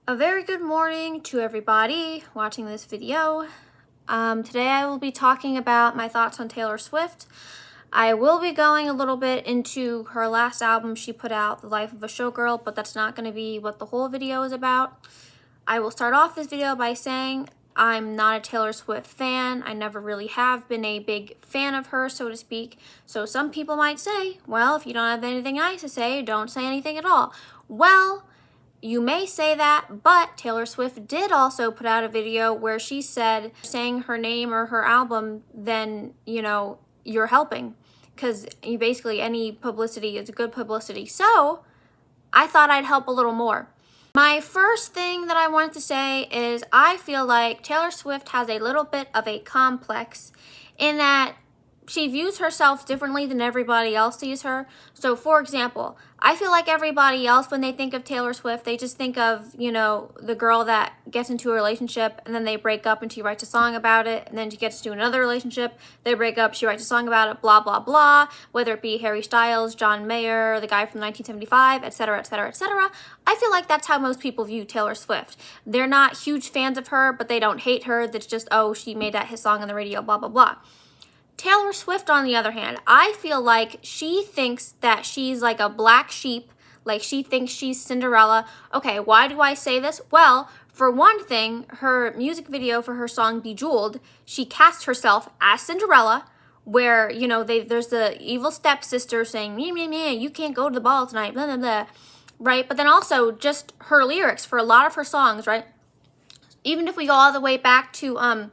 A very good morning to everybody watching this video. Today I will be talking about my thoughts on Taylor Swift. I will be going a little bit into her last album she put out, The Life of a Showgirl, but that's not going to be what the whole video is about. I will start off this video by saying I'm not a Taylor Swift fan. I never really have been a big fan of her, so to speak. So some people might say, well, if you don't have anything nice to say, don't say anything at all. Well, you may say that, but Taylor Swift did also put out a video where she said saying her name or her album, then, you're helping. Because you basically, any publicity is good publicity. So I thought I'd help a little more. My first thing that I wanted to say is I feel like Taylor Swift has a little bit of a complex in that she views herself differently than everybody else sees her. So, for example, I feel like everybody else, when they think of Taylor Swift, they just think of, the girl that gets into a relationship and then they break up and she writes a song about it. And then she gets to another relationship, they break up, she writes a song about it, blah, blah, blah. Whether it be Harry Styles, John Mayer, the guy from 1975, etc., etc., etc. I feel like that's how most people view Taylor Swift. They're not huge fans of her, but they don't hate her. That's just, oh, she made that hit song on the radio, blah, blah, blah. Taylor Swift, on the other hand, I feel like she thinks that she's like a black sheep, like she thinks she's Cinderella. Okay, why do I say this? Well, for one thing, her music video for her song Bejeweled, she cast herself as Cinderella, where, there's the evil stepsister saying, meh, meh, meh, you can't go to the ball tonight, blah, blah, blah, right? But then also just her lyrics for a lot of her songs, right? Even if we go all the way back to,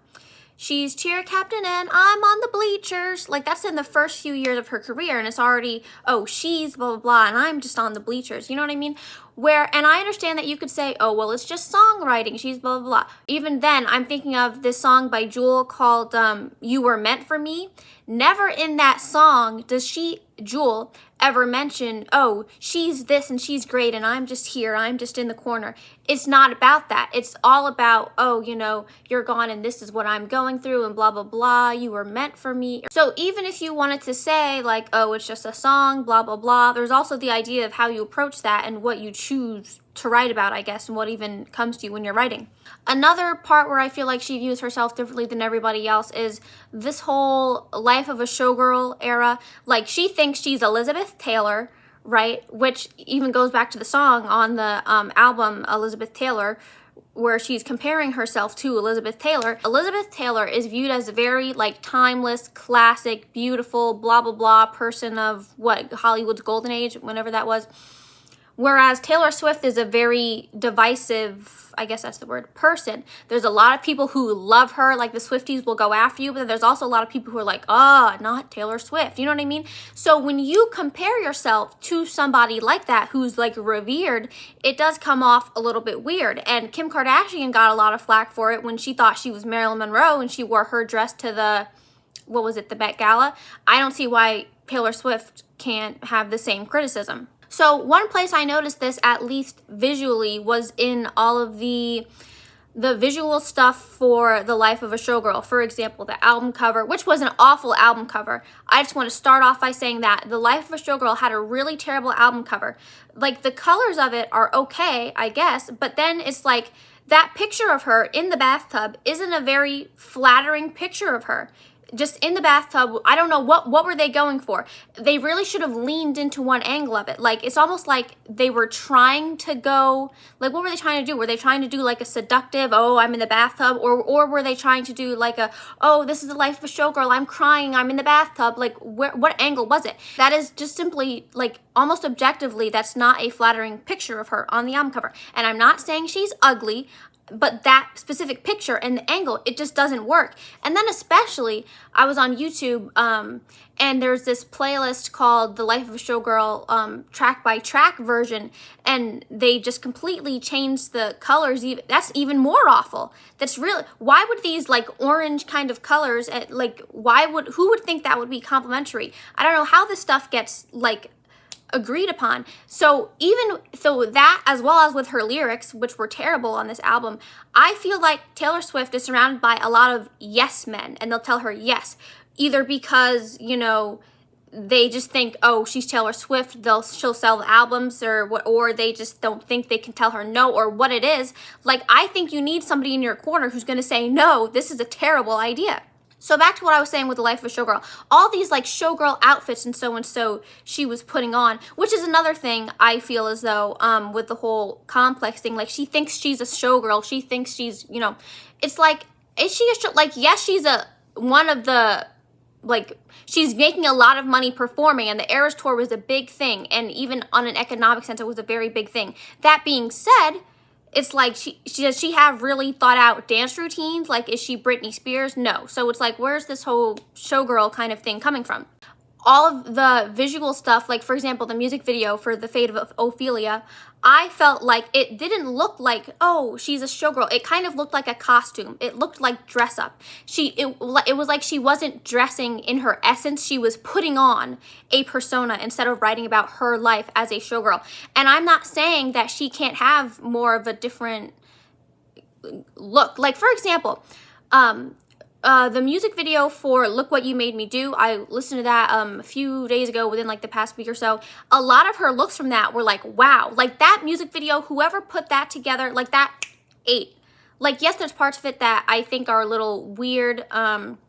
she's cheer captain and I'm on the bleachers. Like, that's in the first few years of her career, and it's already, oh, she's blah, blah, blah, and I'm just on the bleachers. You know what I mean? And I understand that you could say, oh, well, it's just songwriting. She's blah, blah, blah. Even then, I'm thinking of this song by Jewel called You Were Meant for Me. Never in that song does Jewel, ever mention, oh, she's this and she's great and I'm just here, I'm just in the corner. It's not about that. It's all about, oh, you're gone and this is what I'm going through and blah, blah, blah. You were meant for me. So even if you wanted to say like, oh, it's just a song, blah, blah, blah, there's also the idea of how you approach that and what you choose to write about, I guess, and what even comes to you when you're writing. Another part where I feel like she views herself differently than everybody else is this whole Life of a Showgirl era. Like, she thinks she's Elizabeth Taylor, right? Which even goes back to the song on the album Elizabeth Taylor, where she's comparing herself to Elizabeth Taylor. Elizabeth Taylor is viewed as a very timeless, classic, beautiful, blah, blah, blah person of Hollywood's golden age, whenever that was. Whereas Taylor Swift is a very divisive, I guess that's the word, person. There's a lot of people who love her, like the Swifties will go after you, but there's also a lot of people who are like, not Taylor Swift. You know what I mean? So when you compare yourself to somebody like that who's revered, it does come off a little bit weird. And Kim Kardashian got a lot of flack for it when she thought she was Marilyn Monroe and she wore her dress to the Met Gala. I don't see why Taylor Swift can't have the same criticism. So one place I noticed this, at least visually, was in all of the visual stuff for The Life of a Showgirl. For example, the album cover, which was an awful album cover. I just want to start off by saying that The Life of a Showgirl had a really terrible album cover. The colors of it are okay, I guess, but then it's that picture of her in the bathtub isn't a very flattering picture of her. Just in the bathtub, I don't know, what were they going for? They really should have leaned into one angle of it. It's almost like they were trying to go, what were they trying to do? Were they trying to do a seductive, oh, I'm in the bathtub? Or were they trying to do oh, this is the life of a showgirl, I'm crying, I'm in the bathtub? What angle was it? That is just simply, almost objectively, that's not a flattering picture of her on the album cover. And I'm not saying she's ugly, but that specific picture and the angle, it just doesn't work. And then especially, I was on YouTube, and there's this playlist called The Life of a Showgirl track by track version, and they just completely changed the colors. That's even more awful. That's really, why would these orange kind of colors, who would think that would be complimentary? I don't know how this stuff gets agreed upon. So that, as well as with her lyrics, which were terrible on this album, I feel like Taylor Swift is surrounded by a lot of yes men, and they'll tell her yes, either because they just think, oh, she's Taylor Swift, she'll sell the albums, or they just don't think they can tell her no, or what it is. Like, I think you need somebody in your corner who's going to say, no, this is a terrible idea. So back to what I was saying with the life of a showgirl, all these like showgirl outfits and so she was putting on, which is another thing I feel as though with the whole complex thing, like she thinks she's a showgirl, she thinks she's, you know, it's like, is she like, yes, she's one of the, like, she's making a lot of money performing, and the Eras Tour was a big thing, and even on an economic sense, it was a very big thing. That being said, it's like, does she have really thought out dance routines? Like, is she Britney Spears? No. So it's like, where's this whole showgirl kind of thing coming from? All of the visual stuff, like for example, the music video for The Fate of Ophelia, I felt like it didn't look like, oh, she's a showgirl. It kind of looked like a costume. It looked like dress up. It was like she wasn't dressing in her essence. She was putting on a persona instead of writing about her life as a showgirl. And I'm not saying that she can't have more of a different look. Like for example, the music video for Look What You Made Me Do, I listened to that a few days ago, within like the past week or so. A lot of her looks from that were like, wow, like that music video, whoever put that together, like that ate. Like, yes, there's parts of it that I think are a little weird, but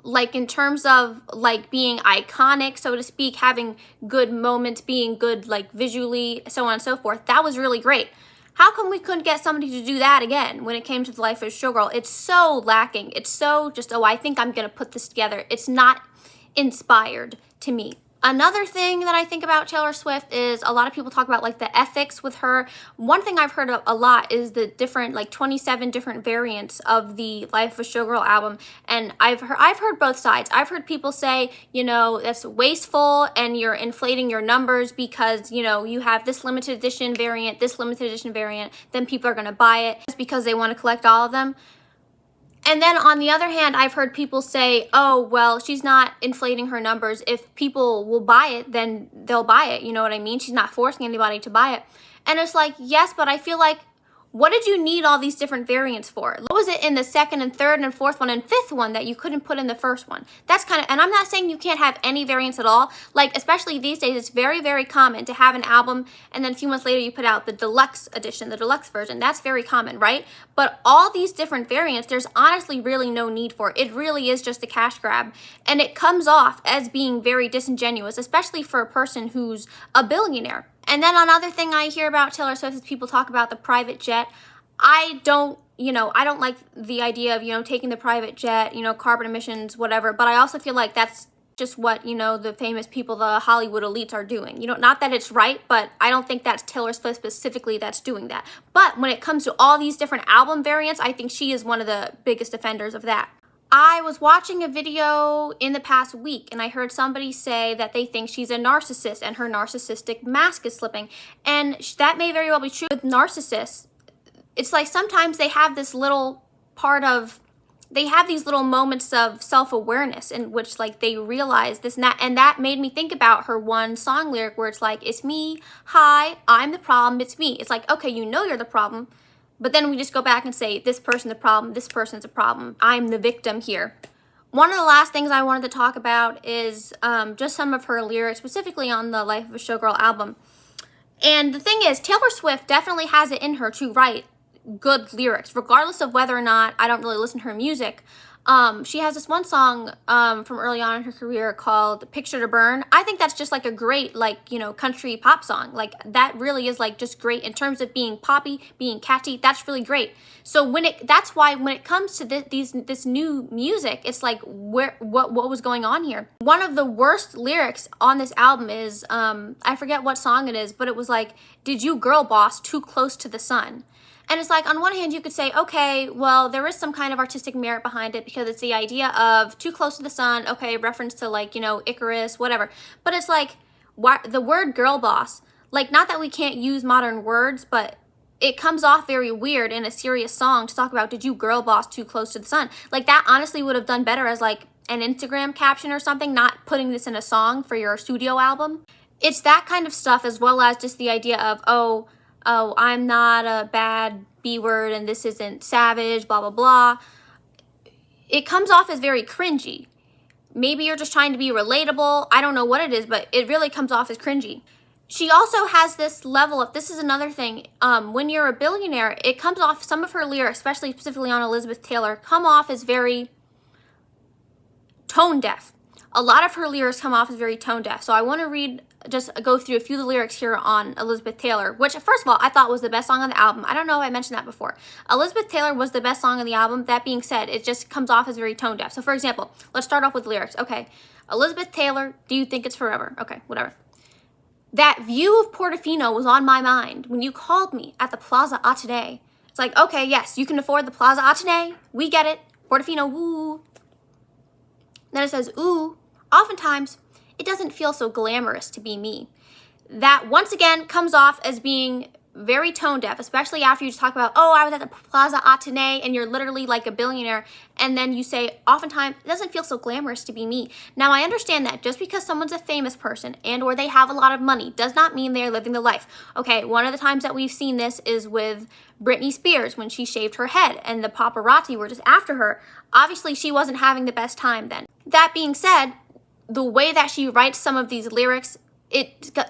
like in terms of like being iconic, so to speak, having good moments, being good like visually, so on and so forth, that was really great. How come we couldn't get somebody to do that again when it came to the life of a showgirl? It's so lacking. It's so just, oh, I think I'm going to put this together. It's not inspired to me. Another thing that I think about Taylor Swift is a lot of people talk about like the ethics with her. One thing I've heard a lot is the different, like 27 different variants of the Life of a Showgirl album. And I've heard both sides. I've heard people say, you know, that's wasteful and you're inflating your numbers because, you know, you have this limited edition variant, this limited edition variant, then people are going to buy it just because they want to collect all of them. And then on the other hand, I've heard people say, oh, well, she's not inflating her numbers. If people will buy it, then they'll buy it. You know what I mean? She's not forcing anybody to buy it. And it's like, yes, but I feel like, what did you need all these different variants for? What was it in the second and third and fourth one and fifth one that you couldn't put in the first one? That's kind of, and I'm not saying you can't have any variants at all. Like, especially these days, it's very, very common to have an album and then a few months later you put out the deluxe edition, the deluxe version. That's very common, right? But all these different variants, there's honestly really no need for it. It really is just a cash grab. And it comes off as being very disingenuous, especially for a person who's a billionaire. And then another thing I hear about Taylor Swift is people talk about the private jet. I don't like the idea of, you know, taking the private jet, you know, carbon emissions, whatever. But I also feel like that's just what, you know, the famous people, the Hollywood elites are doing. You know, not that it's right, but I don't think that's Taylor Swift specifically that's doing that. But when it comes to all these different album variants, I think she is one of the biggest offenders of that. I was watching a video in the past week and I heard somebody say that they think she's a narcissist and her narcissistic mask is slipping. And that may very well be true with narcissists. It's like sometimes they have this little part of, they have these little moments of self-awareness in which like they realize this and that. And that made me think about her one song lyric where it's like, it's me, hi, I'm the problem, it's me. It's like, okay, you know you're the problem. But then we just go back and say, this person's the problem, this person's a problem. I'm the victim here. One of the last things I wanted to talk about is just some of her lyrics, specifically on the Life of a Showgirl album. And the thing is, Taylor Swift definitely has it in her to write good lyrics, regardless of whether or not I don't really listen to her music. She has this one song from early on in her career called Picture to Burn. I think that's just like a great, like, you know, country pop song. Like, that really is like just great in terms of being poppy, being catchy. That's really great. So that's why when it comes to this new music, it's like, what was going on here? One of the worst lyrics on this album is, I forget what song it is, but it was like, did you girl boss too close to the sun? And it's like, on one hand, you could say, okay, well, there is some kind of artistic merit behind it because it's the idea of too close to the sun, okay, reference to like, you know, Icarus, whatever. But it's like, the word girl boss, like, not that we can't use modern words, but it comes off very weird in a serious song to talk about, did you girl boss too close to the sun? Like, that honestly would have done better as like an Instagram caption or something, not putting this in a song for your studio album. It's that kind of stuff, as well as just the idea of, oh, I'm not a bad B word and this isn't savage, blah, blah, blah. It comes off as very cringy. Maybe you're just trying to be relatable. I don't know what it is, but it really comes off as cringy. She also has this level of, this is another thing, when you're a billionaire, it comes off, some of her lyrics, especially specifically on Elizabeth Taylor, come off as very tone deaf. A lot of her lyrics come off as very tone deaf. So I want to just go through a few of the lyrics here on Elizabeth Taylor, which first of all, I thought was the best song on the album. I don't know if I mentioned that before. Elizabeth Taylor was the best song on the album. That being said, it just comes off as very tone deaf. So for example, let's start off with lyrics. Okay, Elizabeth Taylor, do you think it's forever? Okay, whatever. That view of Portofino was on my mind when you called me at the Plaza Athénée. It's like, okay, yes, you can afford the Plaza Athénée. We get it. Portofino, woo. Then it says, ooh, oftentimes it doesn't feel so glamorous to be me. That once again comes off as being very tone deaf, especially after you just talk about, oh, I was at the Plaza Athénée and you're literally like a billionaire. And then you say, oftentimes it doesn't feel so glamorous to be me. Now I understand that just because someone's a famous person and or they have a lot of money does not mean they're living the life. Okay, one of the times that we've seen this is with Britney Spears when she shaved her head and the paparazzi were just after her. Obviously she wasn't having the best time then. That being said, the way that she writes some of these lyrics,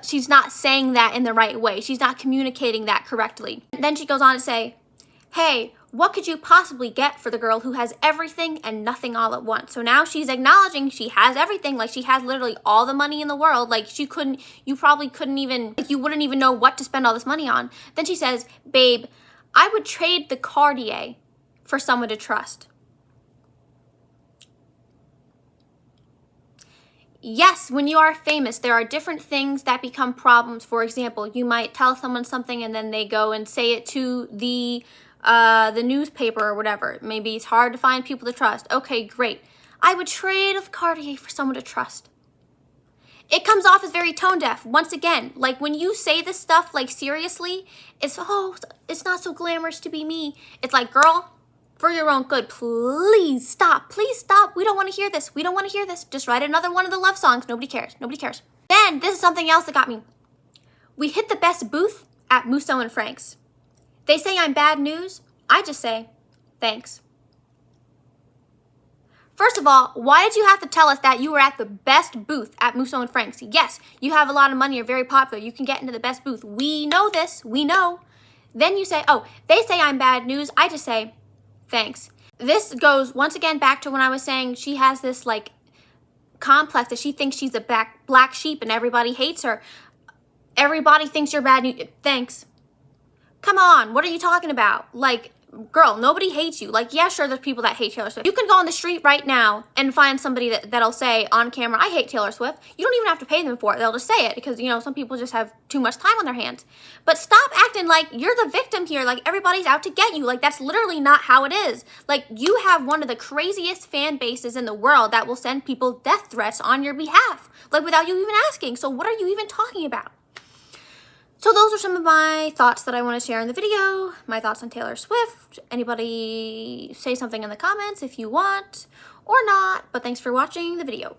she's not saying that in the right way. She's not communicating that correctly. Then she goes on to say, hey, what could you possibly get for the girl who has everything and nothing all at once? So now she's acknowledging she has everything, like she has literally all the money in the world. Like you probably couldn't even, like you wouldn't even know what to spend all this money on. Then she says, babe, I would trade the Cartier for someone to trust. Yes, when you are famous, there are different things that become problems. For example, you might tell someone something and then they go and say it to the newspaper or whatever. Maybe it's hard to find people to trust. Okay, great. I would trade a Cartier for someone to trust. It comes off as very tone deaf. Once again, like when you say this stuff like seriously, it's not so glamorous to be me. It's like, girl, for your own good, please stop. Please stop. We don't want to hear this. We don't want to hear this. Just write another one of the love songs. Nobody cares. Nobody cares. Then, this is something else that got me. We hit the best booth at Musso and Frank's. They say I'm bad news. I just say, thanks. First of all, why did you have to tell us that you were at the best booth at Musso and Frank's? Yes, you have a lot of money. You're very popular. You can get into the best booth. We know this. We know. Then you say, oh, they say I'm bad news. I just say, thanks. This goes once again back to when I was saying she has this like complex that she thinks she's a black sheep and everybody hates her. Everybody thinks you're bad news. Thanks. Come on, what are you talking about? Like, girl, nobody hates you. Like, yeah, sure, there's people that hate Taylor Swift. You can go on the street right now and find somebody that'll say on camera, I hate Taylor Swift. You don't even have to pay them for it. They'll just say it because, you know, some people just have too much time on their hands. But stop acting like you're the victim here. Like, everybody's out to get you. Like, that's literally not how it is. Like, you have one of the craziest fan bases in the world that will send people death threats on your behalf. Like, without you even asking. So what are you even talking about? So those are some of my thoughts that I want to share in the video, my thoughts on Taylor Swift. Anybody say something in the comments if you want or not, but thanks for watching the video.